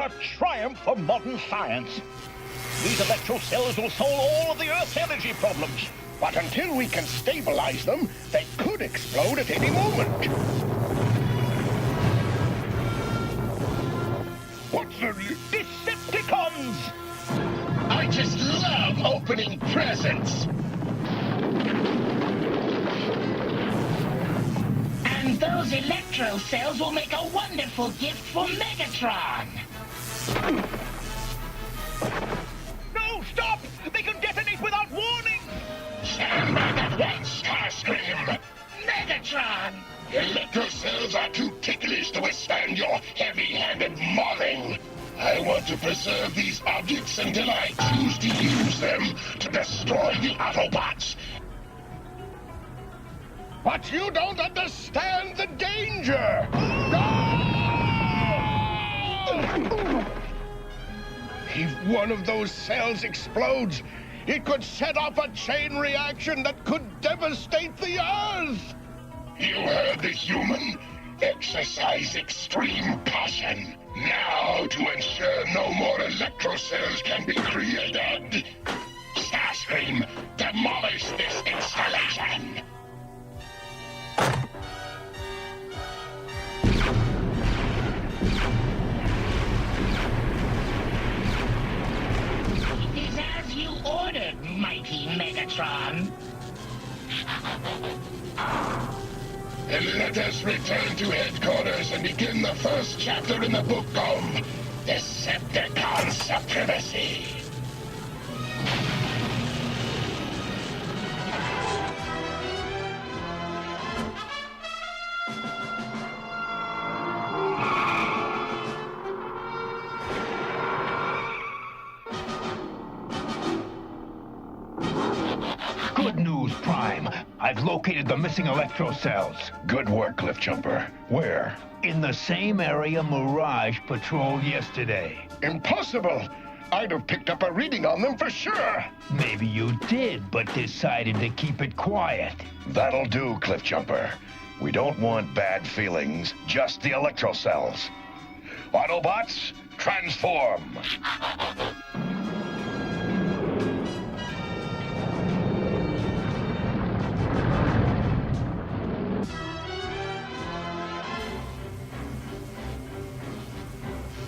a triumph for modern science. These electro cells will solve all of the Earth's energy problems. But until we can stabilize them, they could explode at any moment. What's the... Decepticons! I just love opening presents. And those electro cells will make a wonderful gift for Megatron. No, stop! They can detonate without warning! Stand back at once, Starscream! Megatron! Electro cells are too ticklish to withstand your heavy-handed mauling. I want to preserve these objects until I choose to use them to destroy the Autobots. But you don't understand the danger! If one of those cells explodes, it could set off a chain reaction that could devastate the Earth! You heard the human. Exercise extreme caution. Now, to ensure no more electro cells can be created, Starscream, demolish this installation! It is as you ordered, mighty Megatron. And let us return to headquarters and begin the first chapter in the book of Decepticon Supremacy. Good news, Prime. I've located the missing electro cells. Good work, Cliffjumper. Where? In the same area Mirage patrolled yesterday. Impossible! I'd have picked up a reading on them for sure. Maybe you did, but decided to keep it quiet. That'll do, Cliffjumper. We don't want bad feelings, just the electro cells. Autobots, transform!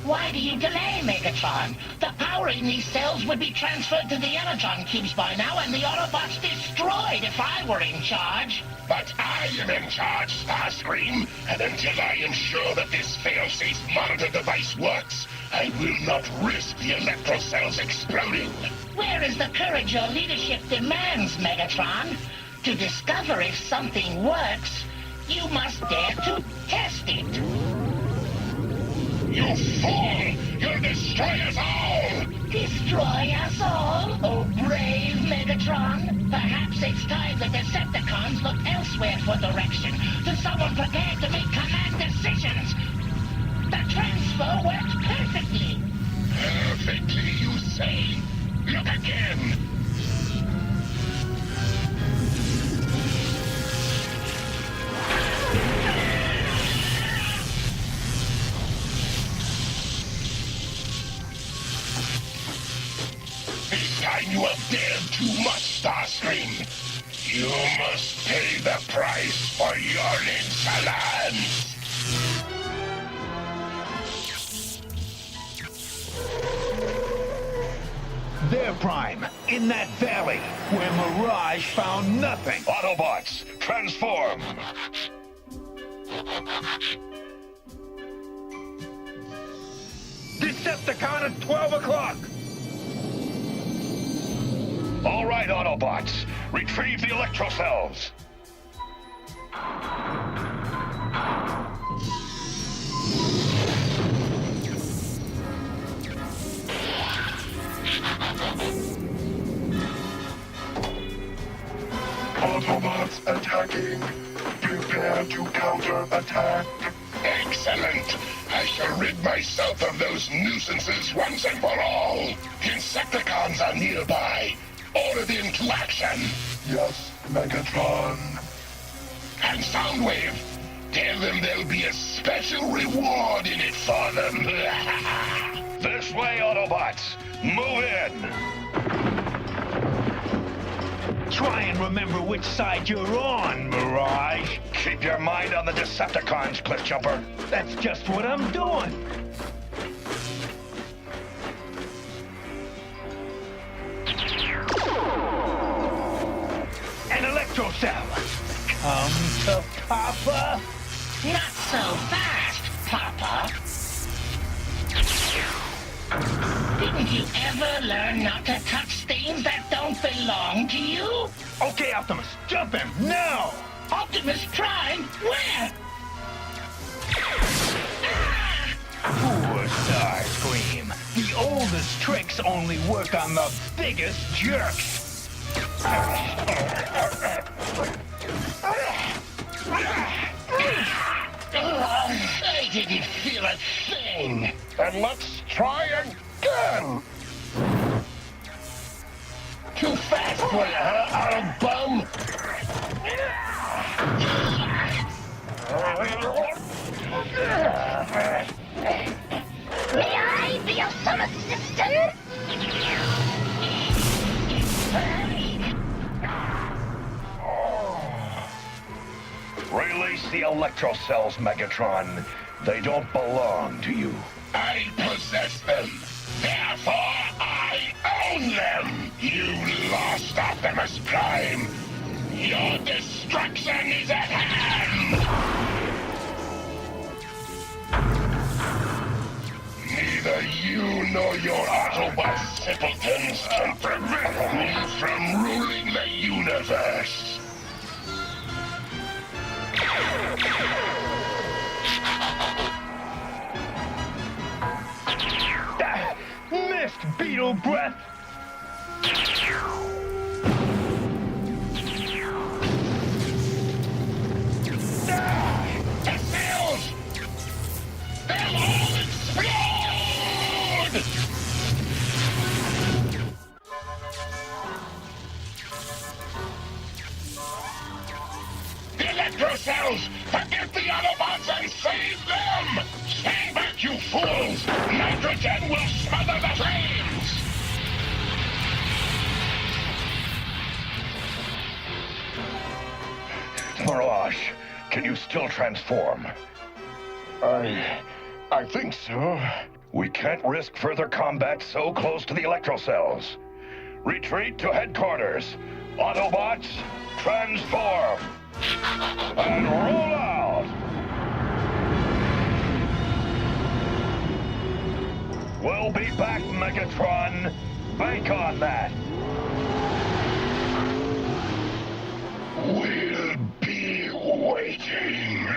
Why do you delay, Megatron? The power in these cells would be transferred to the Energon cubes by now, and the Autobots destroyed if I were in charge. But I am in charge, Starscream, and until I am sure that this fail-safe monitor device works, I will not risk the electro cells exploding. Where is the courage your leadership demands, Megatron? To discover if something works, you must dare to test it. You fool! You'll destroy us all! Destroy us all? Oh, brave Megatron. Perhaps it's time the Decepticons look elsewhere for direction, to someone prepared to make command decisions. The transfer worked perfectly. Perfectly, you say? Look again! This time you have dared too much, Starscream. You must pay the price for your insolence. There, Prime, in that valley, where Mirage found nothing. Autobots, transform! Decepticon at 12 o'clock! All right, Autobots, retrieve the electro cells. Autobots attacking. Prepare to counter-attack. Excellent! I shall rid myself of those nuisances once and for all. Insecticons are nearby. Order them to action. Yes, Megatron. And Soundwave, tell them there'll be a special reward in it for them. This way, Autobots. Move in. Try and remember which side you're on, Mirage. Keep your mind on the Decepticons, Cliffjumper. That's just what I'm doing. An electro cell. Come to Papa. Not so fast, Papa. Didn't you ever learn not to touch things that don't belong to you? Okay, Optimus, jump him now. Optimus Prime, where? Poor Starscream. The oldest tricks only work on the biggest jerks. I didn't feel a thing. And let's try again. Too fast for you, huh, Autobum? May I be of some assistance? Release the electro cells, Megatron. They don't belong to you. I possess them. Therefore, I own them. You lost Optimus Prime. Your destruction is at hand. Neither you nor your Autobot simpletons can prevent me from ruling the universe. Missed, Beetle Breath. The cells! They'll all explode! The electro cells! Forget the Autobots and save them! Stand back, you fools! Nitrogen will smother the flames! Mirage, can you still transform? I think so. We can't risk further combat so close to the electro cells. Retreat to headquarters. Autobots, transform! And roll out! We'll be back, Megatron. Bank on that. We'll be waiting.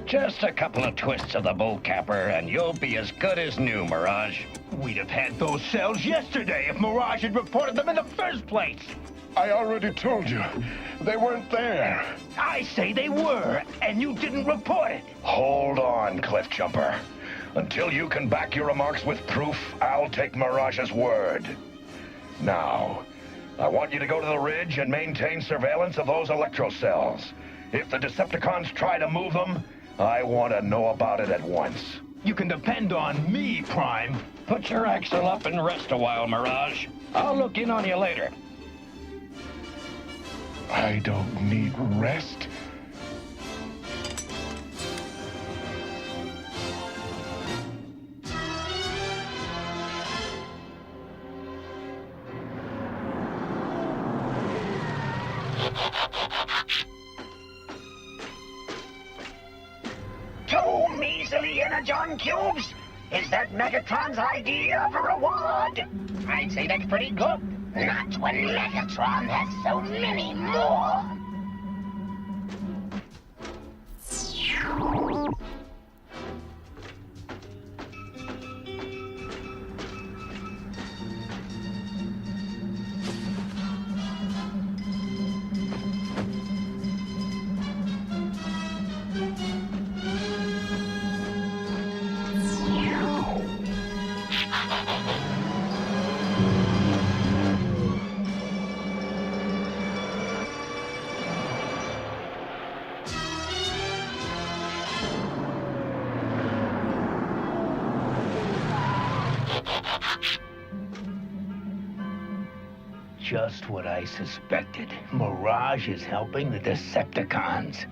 Just a couple of twists of the bull capper, and you'll be as good as new, Mirage. We'd have had those cells yesterday if Mirage had reported them in the first place. I already told you. They weren't there. I say they were, and you didn't report it. Hold on, Cliffjumper. Until you can back your remarks with proof, I'll take Mirage's word. Now, I want you to go to the ridge and maintain surveillance of those electro cells. If the Decepticons try to move them, I want to know about it at once. You can depend on me, Prime. Put your axle up and rest a while, Mirage. I'll look in on you later. I don't need rest. Two measly energon cubes? Is that Megatron's idea of a reward? I'd say that's pretty good. Not when Megatron has so many more. Just what I suspected. Mirage is helping the Decepticons.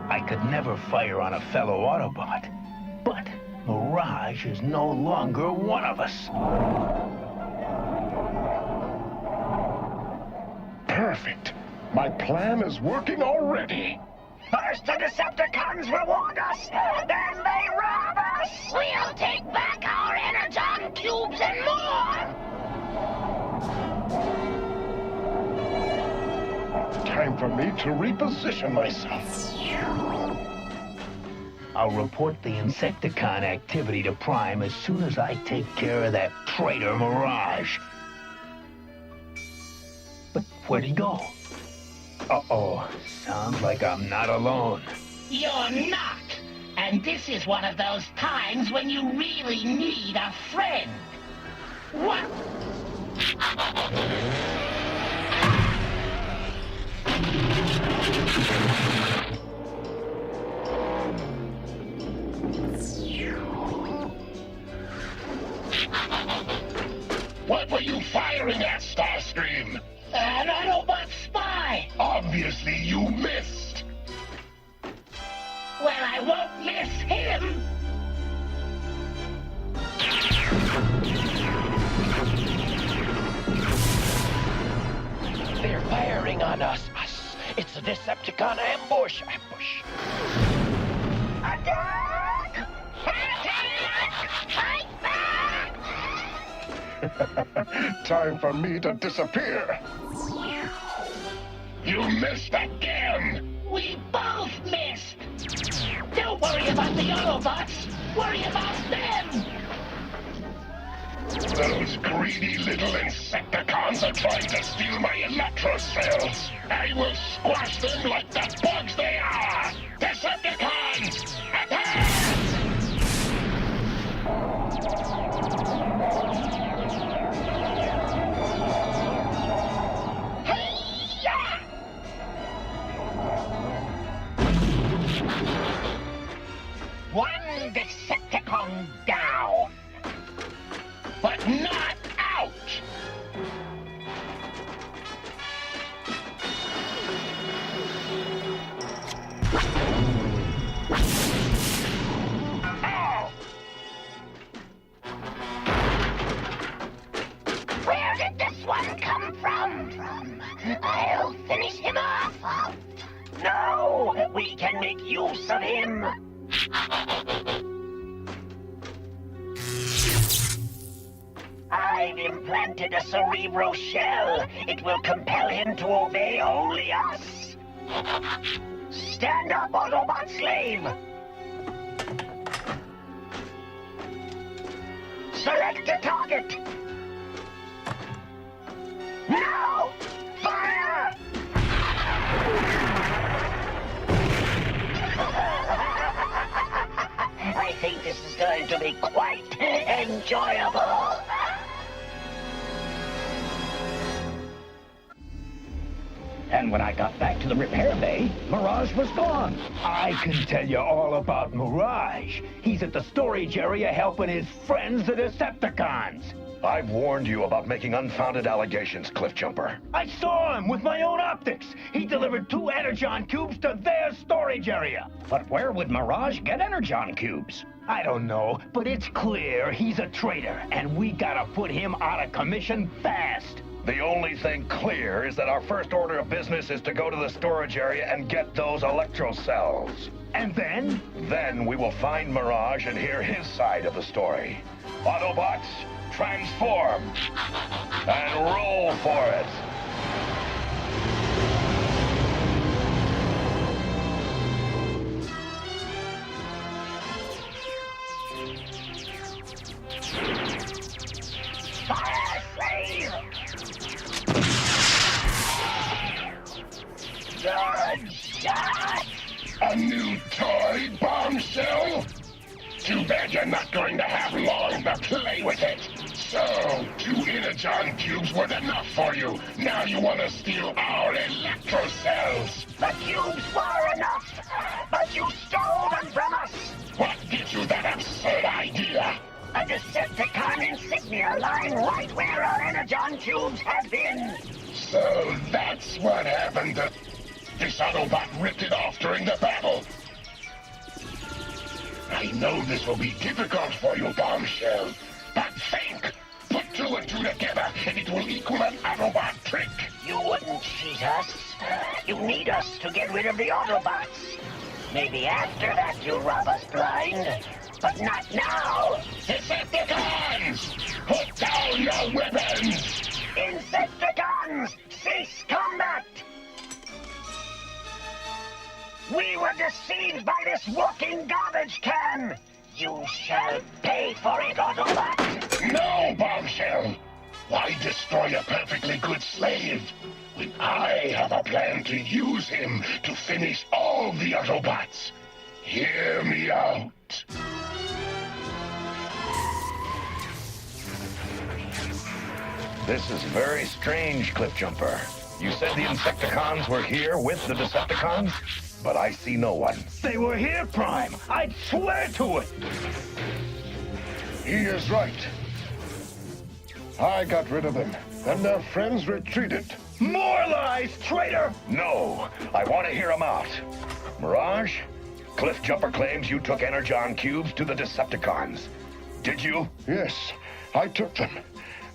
I could never fire on a fellow Autobot, but Mirage is no longer one of us. Perfect. My plan is working already. First the Decepticons reward us, then they rob us! We'll take back our Energon cubes and more! Time for me to reposition myself. I'll report the Insecticon activity to Prime as soon as I take care of that traitor Mirage. But where'd he go? Uh-oh, sounds like I'm not alone. You're not! And this is one of those times when you really need a friend. What? What were you firing at, Starscream? An Autobot spy! Obviously you missed. Well, I won't miss him! They're firing on us. It's a Decepticon ambush. Attack! Fight back! Time for me to disappear. You missed again. We both missed! Don't worry about the Autobots! Worry about them! Those greedy little Insecticons are trying to steal my electro cells. I will squash them like the bugs they are! Decepticons! Attack! One Decepticon down! But not out! Oh! Where did this one come from? I'll finish him off! No! We can make use of him! I've implanted a cerebro shell. It will compel him to obey only us. Stand up, Autobot slave! Select a target! Now! Fire! I think this is going to be quite enjoyable. And when I got back to the repair bay, Mirage was gone. I can tell you all about Mirage. He's at the storage area helping his friends, the Decepticons. I've warned you about making unfounded allegations, Cliffjumper. I saw him with my own optics. He delivered 2 Energon cubes to their storage area. But where would Mirage get Energon cubes? I don't know, but it's clear he's a traitor, and we gotta put him out of commission fast. The only thing clear is that our first order of business is to go to the storage area and get those electro cells. And then? Then we will find Mirage and hear his side of the story. Autobots, transform! And roll for it! Fire slave! Good shot! A new toy bombshell? Too bad you're not going to have long to play with it. So, 2 Energon cubes weren't enough for you. Now you want to steal our electro cells. The cubes were enough, but you entering the battle. I know this will be difficult for you, Bombshell, but think. Put two and two together, and it will equal an Autobot trick. You wouldn't cheat us. You need us to get rid of the Autobots. Maybe after that you rob us blind, but not now. Decepticons! Put down your weapons! Insecticons, cease combat! We were deceived by this walking garbage can! You shall pay for it, Autobot! No, Bombshell! Why destroy a perfectly good slave when I have a plan to use him to finish all the Autobots? Hear me out. This is very strange, Cliffjumper. You said the Insecticons were here with the Decepticons, but I see no one. They were here, Prime. I'd swear to it. He is right. I got rid of them, and their friends retreated. More lies, traitor! No, I want to hear him out. Mirage, Cliffjumper claims you took Energon cubes to the Decepticons. Did you? Yes, I took them.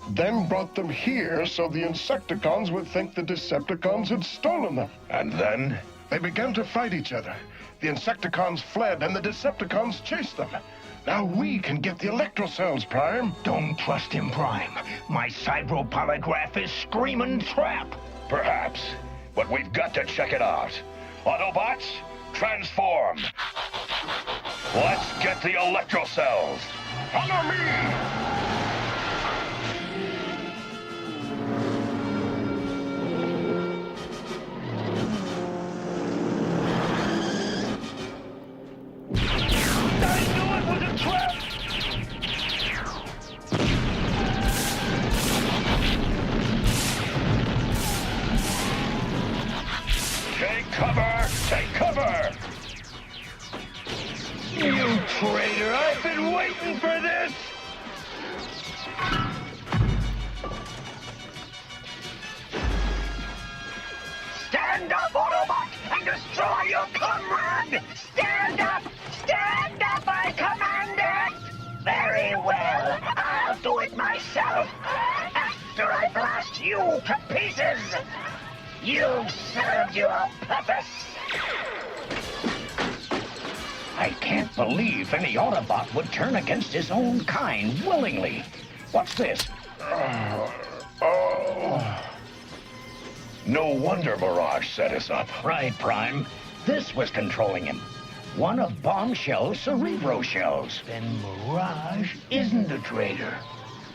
Then brought them here so the Insecticons would think the Decepticons had stolen them. And then? They began to fight each other. The Insecticons fled, and the Decepticons chased them. Now we can get the electrocells, Prime. Don't trust him, Prime. My cybropolygraph is screaming trap. Perhaps, but we've got to check it out. Autobots, transform. Let's get the electrocells. Follow me! Take cover! You traitor! I've been waiting for this! Stand up, Autobot, and destroy your comrade! Stand up! Stand up, I command it! Very well, I'll do it myself, after I blast you to pieces! You've served your purpose! I can't believe any Autobot would turn against his own kind willingly. What's this? No wonder Mirage set us up. Right, Prime. This was controlling him. One of Bombshell's Cerebro shells. Then Mirage isn't a traitor.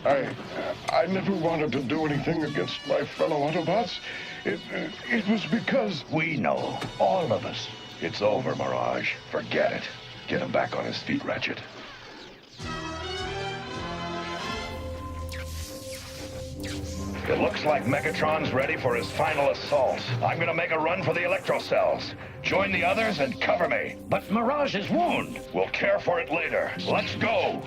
I never wanted to do anything against my fellow Autobots. It was because... We know. All of us. It's over, Mirage. Forget it. Get him back on his feet, Ratchet. It looks like Megatron's ready for his final assault. I'm gonna make a run for the electrocells. Join the others and cover me. But Mirage's wound. We'll care for it later. Let's go.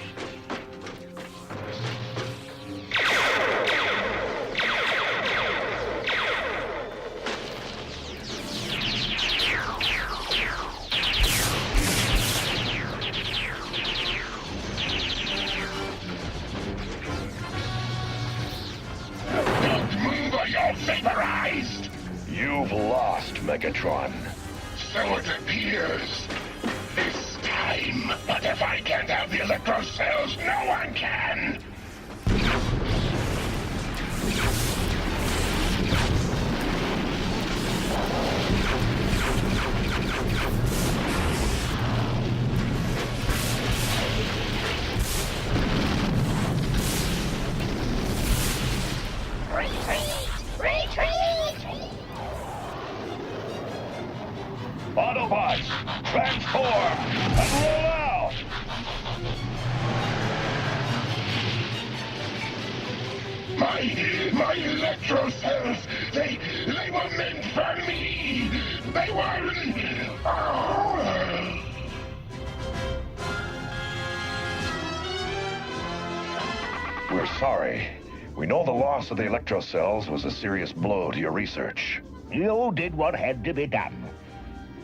You're vaporized! You've lost, Megatron. So it appears. This time. But if I can't have the electrocells, no one can! Autobots, transform and roll out! My electrocells, they were meant for me! They were... Oh. We're sorry. We know the loss of the electrocells was a serious blow to your research. You did what had to be done.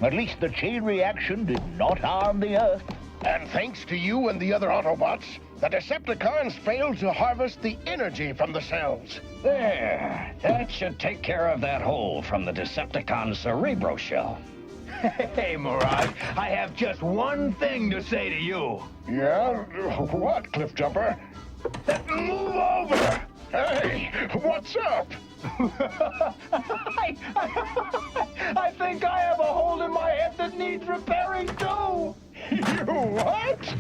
At least the chain reaction did not harm the Earth. And thanks to you and the other Autobots, the Decepticons failed to harvest the energy from the cells. There. That should take care of that hole from the Decepticon cerebro shell. Hey, Mirage, I have just one thing to say to you. Yeah? What, Cliffjumper? Move over! Hey, what's up? I think I have a hole in my head that needs repairing too. You what?